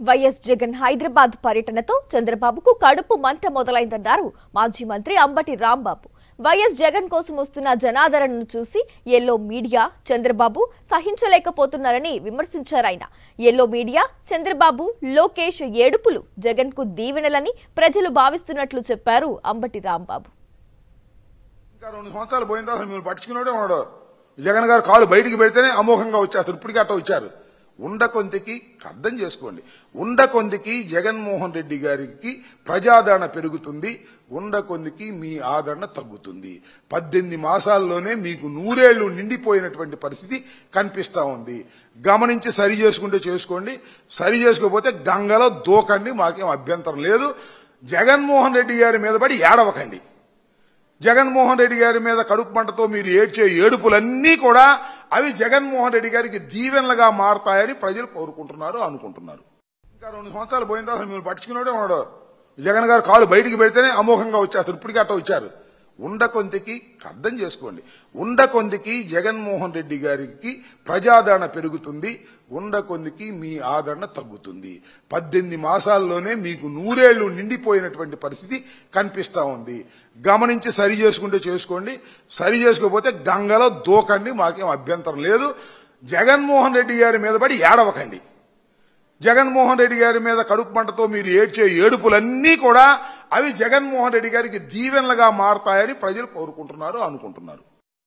YS Jagan Hyderabad పర్యటనతో చంద్రబాబుకు కడుపు మంట మొదలైందన్నారు మాజీ మంత్రి అంబటి రాంబాబు. వైఎస్ జగన్ కోసం వస్తున్న జనాదరణను చూసి ఎల్లో మీడియా చంద్రబాబు సహించలేకపోతున్నారని విమర్శించారాయన. ఎల్లో మీడియా చంద్రబాబు లోకేష్ ఏడుపులు జగన్ కు దీవెనలని ప్రజలు భావిస్తున్నట్లు చెప్పారు అంబటి రాంబాబు. జగన్ గారు కాలు బయటికి పెడితేనే అమోఘంగా వచ్చేస్తారు. ఇప్పటికీ అట్లా వచ్చారు. ఉండకొందికి అర్థం చేసుకోండి. ఉండకొందికి జగన్మోహన్ రెడ్డి గారికి ప్రజాదరణ పెరుగుతుంది, ఉండకొందికి మీ ఆదరణ తగ్గుతుంది. 18 మాసాల్లోనే మీకు 100 ఏళ్లు నిండిపోయినటువంటి పరిస్థితి కనిపిస్తా ఉంది. గమనించి సరి చేసుకుంటే చేసుకోండి, సరి చేసుకోకపోతే గంగలో దూకండి, మాకేం అభ్యంతరం లేదు. జగన్మోహన్ రెడ్డి గారి మీద పడి ఏడవకండి. జగన్మోహన్ రెడ్డి గారి మీద కడుపు మంటతో మీరు ఏడ్చే ఏడుపులన్నీ కూడా అవి జగన్మోహన్ రెడ్డి గారికి దీవెనలుగా మారతాయని ప్రజలు కోరుకుంటున్నారు, అనుకుంటున్నారు. ఇంకా 2 సంవత్సరాలు పోయిన తర్వాత మీరు పట్టించుకున్నాడే ఉన్నాడు. జగన్ గారు కాలు బయటికి పెడితేనే అమోఘంగా వచ్చేస్తారు. ఇప్పటికీ అట్లా వచ్చారు. ఉండకొందికి అర్థం చేసుకోండి. ఉండకొందికి జగన్మోహన్ రెడ్డి గారికి ప్రజాదరణ పెరుగుతుంది, ఉండకొందికి మీ ఆదరణ తగ్గుతుంది. 18 మాసాల్లోనే మీకు 100 ఏళ్లు నిండిపోయినటువంటి పరిస్థితి కనిపిస్తా ఉంది. గమనించి సరి చేసుకుంటే చేసుకోండి, సరి చేసుకోకపోతే గంగలో దూకండి, మాకేం అభ్యంతరం లేదు. జగన్మోహన్ రెడ్డి గారి మీద పడి ఏడవకండి. జగన్మోహన్ రెడ్డి గారి మీద కడుపు మంటతో మీరు ఏడ్చే ఏడుపులన్నీ కూడా అవి జగన్మోహన్ రెడ్డి గారికి దీవెనలుగా మారతాయని ప్రజలు కోరుకుంటున్నారు, అనుకుంటున్నారు.